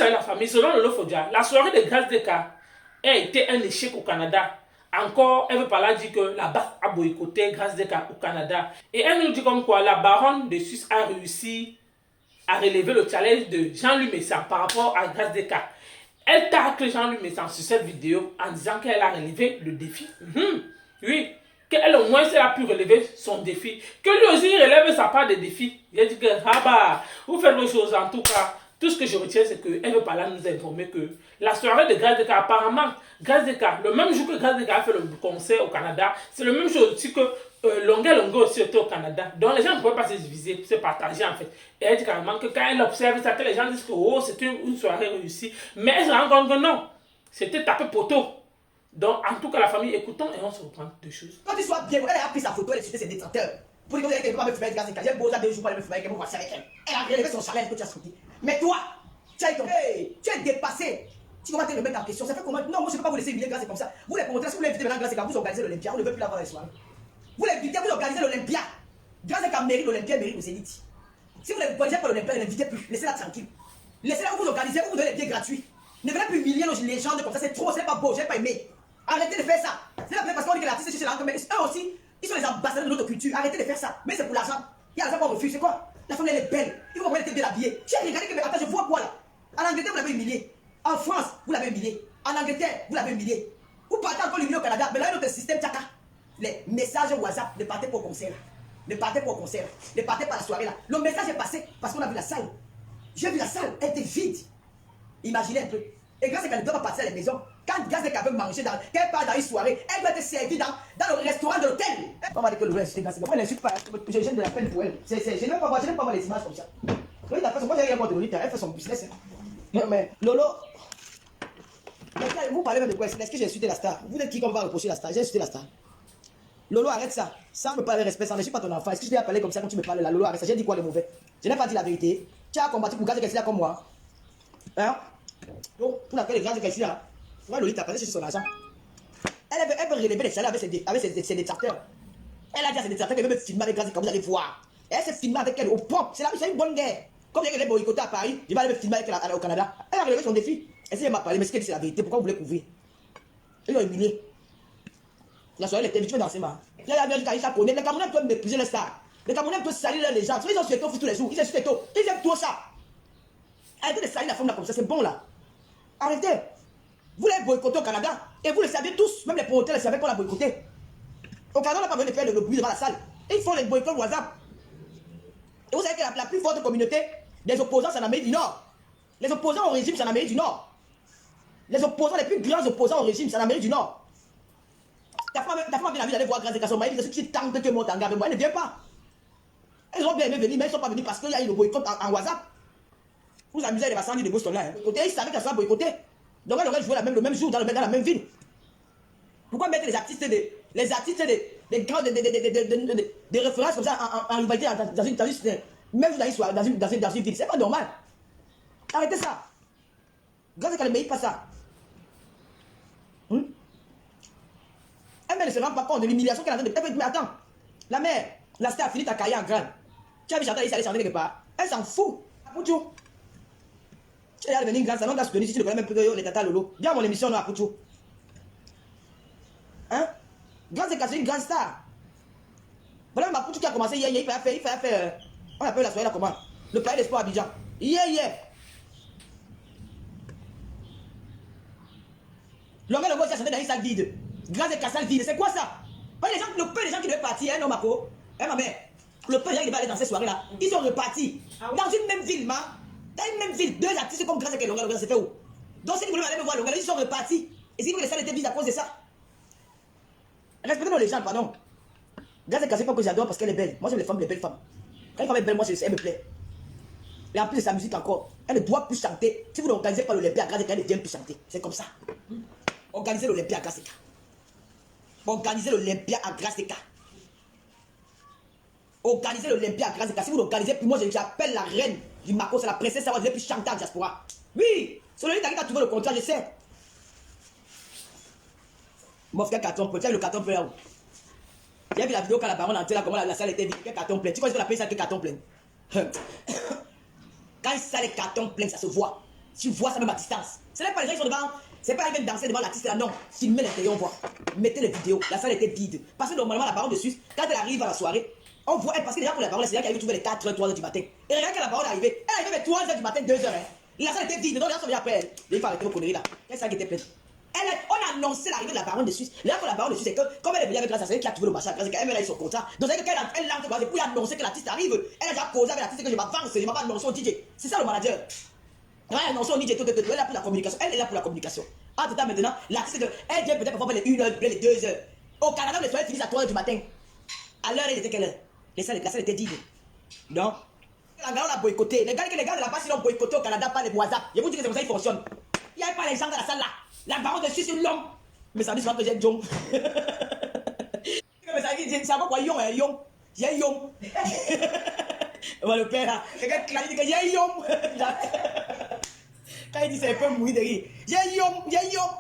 savez la famille, selon Lolo Fodia, la soirée de grâce des cas a été un échec au Canada. Encore, elle veut pas là dire que la BAF a boycotté grâce des cas au Canada. Et elle nous dit comme quoi la baronne de Suisse a réussi à relever le challenge de Jean-Louis Messan par rapport à grâce des cas. Elle tacle Jean-Louis Messan sur cette vidéo en disant qu'elle a relevé le défi. Oui, qu'elle au moins elle a pu relever son défi. Que lui aussi il relève sa part de défi. Il a dit que, ah bah, vous faites vos choses en tout cas. Tout ce que je retiens, c'est qu'elle veut pas là nous informer que la soirée de Grâce Descartes, apparemment, Grâce Descartes, le même jour que Grâce Descartes a fait le concert au Canada, c'est le même jour aussi que Longuet aussi était au Canada. Donc les gens ne pouvaient pas se diviser, se partager en fait. Et elle dit carrément que quand elle observe ça, que les gens disent que oh, c'était une soirée réussie. Mais elle se rend compte que non, c'était tapé poteau. Donc en tout cas, la famille, écoutons et on se reprend deux choses. Quand tu sois bien, elle a pris sa photo, elle a cité ses détracteurs. Pour dire qu'elle ne peut pas me faire Grâce Descartes. J'ai beau ça 2 jours pour aller me faire avec elle, pour avec elle. Elle a relevé son challenge que tu as sorti. Mais toi, tu es dépassé. Tu commences à te remettre en question. Ça fait comment? Non, moi je ne peux pas vous laisser humilier Grâce comme ça. Vous les promoteurs, si vous l'invitez maintenant Grâce Descartes, vous organisez l'Olympia. On ne veut plus l'avoir les soirs. Vous l'invitez, vous organisez l'Olympia. Grâce Descartes mérite l'Olympia, mérite aux élites. Si vous ne connaissez pas l'Olympia, ne l'invitez plus. Laissez-la tranquille. Laissez-la vous organisez, vous donnez les billets gratuits. Ne venez plus humilier nos légendes comme ça. C'est trop, c'est pas beau, j'ai pas aimé. Arrêtez de faire ça. C'est pas parce qu'on dit que l'artiste c'est là, mais eux aussi, ils sont les ambassadeurs de notre culture. Arrêtez de faire ça. Mais c'est pour l'argent. Il y a l'argent qu'on refuse. C'est quoi? La femme elle est belle. Il faut qu'on était bien habillée. J'ai regardé que attends, je vois quoi là? En Angleterre, vous l'avez humilié. En France, vous l'avez humilié. En Angleterre, vous l'avez humilié. Vous partez encore l'humilier au Canada. Mais là, notre système tchaka. Les messages WhatsApp, ne partez pas au concert. Ne partez pas au concert. Ne partez pas à la soirée là. Le message est passé parce qu'on a vu la salle. J'ai vu la salle, elle était vide. Imaginez un peu. Et grâce à qu'elle ne doit pas partir à la maison, quand Grâce Descartes veut manger, qu'elle part dans une soirée, elle doit être servie dans le restaurant de l'hôtel. On va dire que le reste, c'est Grâce Descartes. Moi, elle n'insulte pas. Je gêne de la peine pour elle. Je n'aime pas voir les images comme ça. Moi, j'ai rien contre Lolita, elle fait son business. Mais Lolo, vous parlez même de quoi? Est-ce que j'ai insulté la star? Vous êtes qui qu'on va reprocher la star? J'ai insulté la star. Lolo, arrête ça. Sans me parler de respect, ça ne suis pas ton enfant. Est-ce que je t'ai appelé comme ça quand tu me parles là? Lolo, arrête ça. J'ai dit quoi de mauvais? Je n'ai pas dit la vérité. Tu as combattu pour Grâce Descartes comme moi. Hein? Donc, pour laquelle les Grâce Descartes là, moi, Lolita, parce que c'est son argent. Elle veut relever les salaires avec ses détracteurs. Elle a dit à ses détracteurs qu'elle veut me filmer avec Grâce Descartes, vous allez voir. Elle s'est filmée avec elle au pompe. C'est une bonne guerre. Comme elle est boycottée à Paris, je vais aller me filmer avec elle au Canada. Elle a relevé son défi. Elle s'est m'a parlé, mais ce qu'elle dit, c'est la vérité. Pourquoi vous voulez couvrir? Ils l'ont humilié. La soirée, elle était vite dans ses mains. Il y a la Kaïcha connaît. Les Camerounais peuvent mépriser les stars. Les Camerounais peuvent salir les gens. Ils ont sur tous les jours. Ils insultent tout. Ils aiment tout ça. Arrêtez de salir la femme là comme ça. C'est bon là. Arrêtez. Vous l'avez boycotté au Canada. Et vous le savez tous. Même les promoteurs le savaient qu'on l'a boycotté. Au Canada, on n'a pas besoin de faire le bruit devant la salle. Ils font les boycotts WhatsApp. Et vous savez que la plus forte communauté des opposants, c'est en Amérique du Nord. Les opposants au régime, c'est en Amérique du Nord. Les opposants, les plus grands opposants au régime, c'est en Amérique du Nord. Ta femme a bien envie d'aller voir Grâce Descartes. Elle dit que si tant que tu montes en garde, elle ne vient pas. Elles ont bien aimé venir, mais elles ne sont pas venues parce qu'il y a eu le boycott en WhatsApp. Vous amusez les massacres de Boston là. Ils savaient qu'elle sera boycottée. Donc elle aurait joué le même jour dans la même ville. Pourquoi mettre les artistes des références comme ça en rivalité dans une même dans une ville? C'est pas normal. Arrêtez ça. Grâce Descartes ne mérite pas ça. Elle ne se rend pas compte de l'humiliation qu'elle a en train de faire. Mais attends, la mère, la star a fini ta carrière en grande. Tu as vu chanter ici, aller chanter quelque part. Elle s'en fout. Apoutou. Tu es devenir une grande salon, tu as soutenu si tu ne connais même plus que les tata Lolo. Viens à mon émission, là, Apoutou. Hein? Grâce Descartes, c'est une grande star. Voilà même Apoutou qui a commencé hier, il fait faire, on appelle la soirée là comment? Le palais des sports à Abidjan. Hier. Longuet aussi a chanté dans une salle vide. Grâce à Cassal vide, c'est quoi ça? Le peu de gens qui devaient partir, hein, non, Mako? Hein, ma mère? Le peu de gens qui devaient aller dans ces soirées-là, ils sont repartis. Dans une même ville, dans une même ville, deux artistes comme Grâce à Longuet, c'est fait où? Donc, si vous voulez aller me voir Longuet, ils sont repartis. Et si vous les salles étaient vides à cause de ça? Respectez nos légendes, pardon. Grâce à Cassal, pas que j'adore parce qu'elle est belle. Moi, j'aime les femmes, les belles femmes. Quand une femme est belle, moi, elle me plaît. Et en plus de sa musique encore, elle ne doit plus chanter. Si vous n'organisez pas l'Olympia, Grâce à elle ne vient plus chanter. C'est comme ça. Organisez l'Olympia à Grâce à Organisez l'Olympia à Grâce Descartes. Organisez l'Olympia à Grâce Descartes. Si vous l'organisez, puis moi j'appelle la reine du Mako, c'est la princesse, ça va plus chanter en diaspora. Oui, c'est lui qui a trouvé le contrat, je sais. Mon frère carton plein, tu as le carton plein où? J'ai vu la vidéo quand la baronne entrait là, comment la salle était vide, quel carton plein. Tu vois, je vais l'appeler ça que carton plein. Quand une salle est carton plein, ça se voit. Tu vois ça même à distance. Ce n'est pas les gens qui sont devant. C'est pas ils viennent danser devant l'artiste là, non. Filmez l'intérieur, on voit. Mettez les vidéos. La salle était vide. Parce que normalement, la baronne de Suisse, quand elle arrive à la soirée, on voit elle, parce que déjà pour la baronne, c'est là qu'elle arrive trouver les 4h, 3h du matin. Et regarde quand la baronne est arrivée. Elle est arrivée vers 3h du matin, 2h. Hein. La salle était vide. Donc les gens sont venus après elle. Il faut arrêter vos conneries là. Elle salle qui était pleine. On a annoncé l'arrivée de la baronne de Suisse. Là, pour la baronne de Suisse, c'est que comme elle est venue avec grâce à celle qui a trouvé le machin, grâce à elle a eu son contrat. Donc, c'est que quand elle lance pour lui annoncer que l'artiste arrive, elle a déjà causé avec l'artiste que je m'avance, je m'avance annoncer au DJ. C'est ça le manager. Elle a annoncé au DJ, tout, elle est là pour la communication. Elle est là pour la communication. En tout cas, maintenant, l'artiste, elle vient peut-être parfois les 1h, les 2h. Au Canada, les soirées finissent à 3h du matin. À l'heure, elle était quelle heure? La salle était vide. Non? La baronne a boycotté. Les gars de la base, ils ont boycotté au Canada par les WhatsApp. Je vous dis que c'est comme ça qu'ils fonctionnent. Il n'y a pas les gens dans la salle là. La baronne de Suisse, c'est l'homme. Mais ça dit souvent que j'ai Jong. Mais ça dit, c'est quoi Yong, Yong. J'ai Yong. Le père là, quelqu'un qui dit que j'ai Yong. Quand il dit c'est un peu mouillé de rire. J'ai Yong.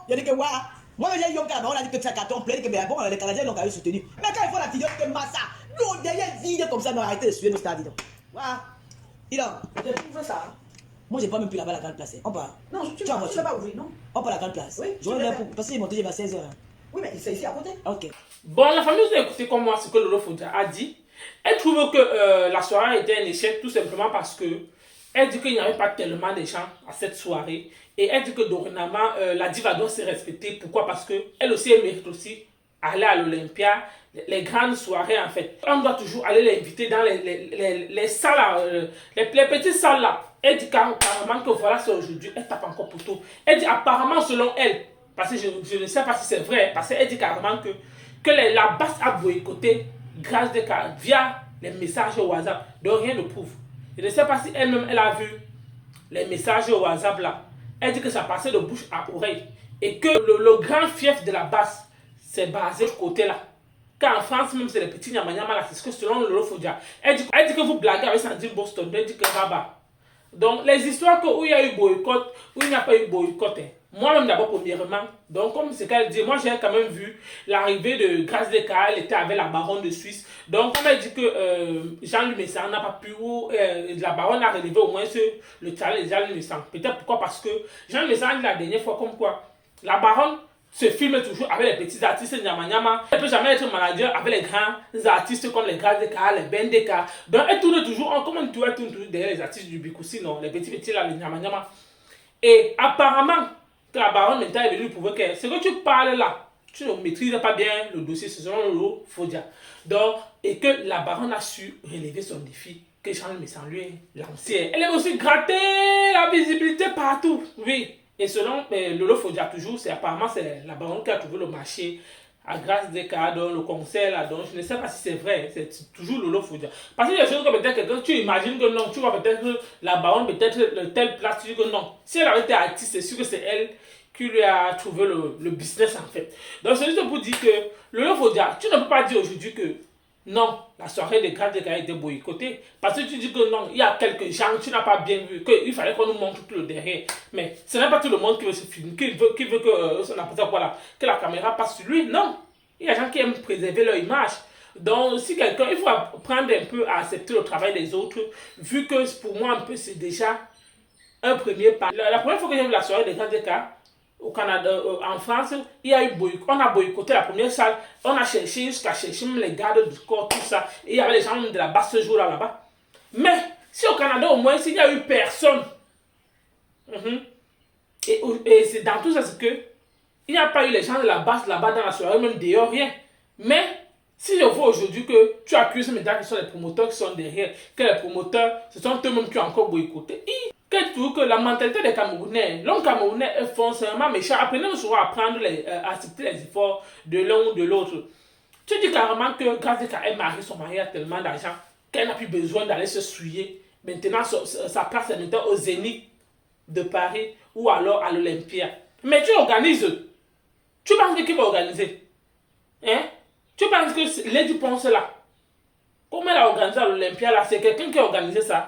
Il dit que waouh. Moi j'ai Yong quand on a dit que c'est un carton plein, que bon, les Canadiens l'ont quand même soutenu. Mais quand ils font la vidéo de Massa, l'eau derrière vide comme ça, on a arrêté de suivre nos stades. Waouh. Dis donc, j'ai trouvé ça. moi j'ai pas même plus là-bas la grande place. On part. Non, tu ne vas pas ouvrir, non? On part à la grande place. Oui, je reviens pour passer mon TGV à 16h. Oui, mais c'est ici à côté. Ok. Bon, la famille, vous avez écouté comme moi ce que Lolo Fodia a dit. Elle trouve que la soirée était un échec tout simplement parce que elle dit qu'il n'y avait pas tellement de gens à cette soirée. Et elle dit que dorénavant, la diva doit se respecter. Pourquoi? Parce qu'elle aussi, elle mérite aussi aller à l'Olympia, les grandes soirées en fait. On doit toujours aller l'inviter dans les salles, les petites salles là. Elle dit carrément que voilà, c'est aujourd'hui, elle tape encore pour tout. Elle dit apparemment selon elle, parce que je ne sais pas si c'est vrai, parce qu'elle dit carrément que la base a boycotté grâce de via les messages au WhatsApp. Donc rien ne prouve. Je ne sais pas si elle-même elle a vu les messages au WhatsApp là. Elle dit que ça passait de bouche à oreille. Et que le grand fief de la base, c'est basé de ce côté-là. Car en France, même c'est les petits nyama là, c'est ce que selon Lolo Fodia. Elle dit que vous blaguez avec Sandrine Boston. Elle dit que là-bas. Donc les histoires où il y a eu boycott, où il n'y a pas eu boycott. Moi-même d'abord premièrement. Donc comme c'est qu'elle dit, moi j'ai quand même vu l'arrivée de Grâce Descartes, elle était avec la baronne de Suisse. Donc comme elle dit que Jean-Louis Messan n'a pas pu, la baronne a relevé au moins le challenge de Jean-Louis Messan. Peut-être pourquoi? Parce que Jean-Louis Messan a dit la dernière fois comme quoi la baronne se filme toujours avec les petits artistes nyama nyama. Elle ne peut jamais être manager avec les grands artistes comme les Grâce Descartes, les Ben Descartes. Donc elle tourne toujours, comment elle tourne toujours derrière les artistes du Bikoussi, non, les petits là, les nyama nyama. Et apparemment, que la baronne maintenant est venue prouver que ce que tu parles là, tu ne maîtrises pas bien le dossier, c'est selon Lolo Fodia. Donc, et que la baronne a su relever son défi, que Jean-Louis Messan lui est lancé. Elle a aussi gratté la visibilité partout, oui. Et selon Lolo Fodia toujours, c'est apparemment c'est la baronne qui a trouvé le marché à grâce des cas, dans le concert là, donc je ne sais pas si c'est vrai, c'est toujours Lolo Fodia. Parce qu'il y a des choses que peut-être quelqu'un, tu imagines que non, tu vois peut-être la baronne, peut-être telle place, tu dis que non. Si elle avait été artiste, c'est sûr que c'est elle qui lui a trouvé le business en fait. Donc c'est juste pour dire que Lolo Fodia, tu ne peux pas dire aujourd'hui que non, la soirée de Grâce Descartes a été boycottée. Parce que tu dis que non, il y a quelques gens, tu n'as pas bien vu, qu'il fallait qu'on nous montre tout le derrière. Mais ce n'est pas tout le monde qui veut se filmer, qui veut que, voilà, que la caméra passe sur lui. Non, il y a des gens qui aiment préserver leur image. Donc, si quelqu'un, il faut apprendre un peu à accepter le travail des autres, vu que pour moi, un peu, c'est déjà un premier pas. La première fois que j'ai vu la soirée de Grâce Descartes, au Canada, en France, il y a eu on a boycotté la première salle, on a cherché jusqu'à chercher même les gardes du corps, tout ça, et il y avait les gens de la base ce jour-là là-bas. Mais si au Canada au moins, s'il n'y a eu personne, et c'est dans tout ça, c'est que il n'y a pas eu les gens de la base là-bas dans la soirée, même dehors, rien. Mais si je vois aujourd'hui que tu accuses maintenant que ce sont les promoteurs qui sont derrière, que les promoteurs, ce sont eux-mêmes qui ont encore boycotté, que la mentalité des Camerounais, l'homme Camerounais est foncièrement méchant. Apprenez souvent à prendre à accepter les efforts de l'un ou de l'autre. Tu dis carrément que Grâce Descartes est mariée, son mari a tellement d'argent qu'elle n'a plus besoin d'aller se souiller. Maintenant, sa place est maintenant au Zénith de Paris ou alors à l'Olympia. Mais tu organises. Tu penses que qui va organiser? Hein? Tu penses que Lady Ponce là, comment elle a organisé à l'Olympia là, c'est quelqu'un qui a organisé ça?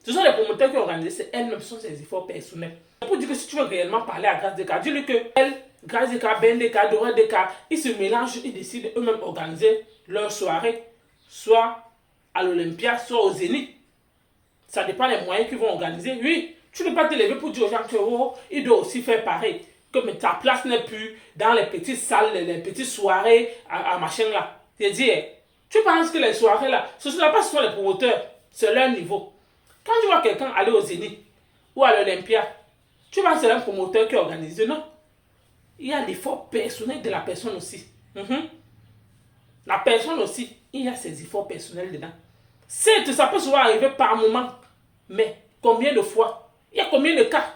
Ce sont les promoteurs qui ont organisé, c'est elle-même, ce sont ses efforts personnels. Pour dire que si tu veux réellement parler à Grâce Descartes, dis-lui que elle, Grâce Descartes, Ben Descartes, Dora Descartes, ils se mélangent, ils décident eux-mêmes organiser leur soirée, soit à l'Olympia, soit au Zénith. Ça dépend des moyens qu'ils vont organiser. Oui, Tu ne peux pas te lever pour dire aux gens que oh, il doit aussi faire pareil. Que mais ta place n'est plus dans les petites salles, les petites soirées à machin là. Je dis, tu penses que les soirées là, ce ne sont pas seulement les promoteurs, c'est leur niveau. Quand tu vois quelqu'un aller au Zénith ou à l'Olympia, tu penses que c'est un promoteur qui organise. Non. Il y a l'effort personnel de la personne aussi. La personne aussi, il y a ses efforts personnels dedans. Certes, ça peut souvent arriver par moment, mais combien de fois? Il y a combien de cas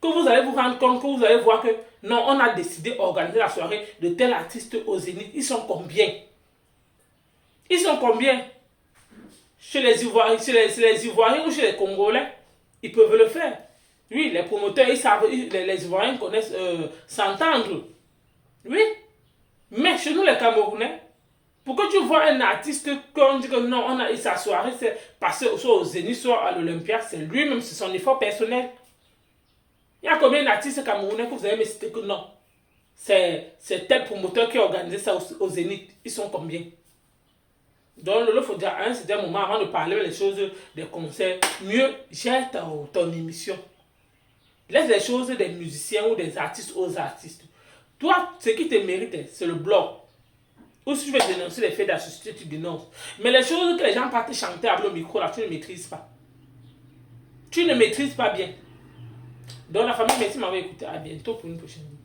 que vous allez vous rendre compte, que vous allez voir que non, on a décidé d'organiser la soirée de tel artiste au Zénith. Ils sont combien? Ils sont combien? Chez les Ivoiriens, les Ivoiriens ou chez les Congolais, ils peuvent le faire. Oui, les promoteurs, ils savent, les Ivoiriens connaissent s'entendre. Oui. Mais chez nous, les Camerounais, pour que tu vois un artiste qu'on dit que non, on a eu sa soirée, c'est passé soit au Zénith, soit à l'Olympia, c'est lui-même, c'est son effort personnel. Il y a combien d'artistes camerounais que vous avez cité que non? C'est tel promoteur qui a organisé ça au Zénith. Ils sont combien? Donc, il faut dire à un certain moment, avant de parler des choses des concerts, mieux gère ton émission. Laisse les choses des musiciens ou des artistes aux artistes. Toi, ce qui te mérite, c'est le blog. Ou si tu veux dénoncer les faits d'associer, tu dénonces. Mais les choses que les gens partent chanter avec le micro, là, tu ne maîtrises pas. Tu ne maîtrises pas bien. Donc, la famille, merci de m'avoir écouté. À bientôt pour une prochaine vidéo.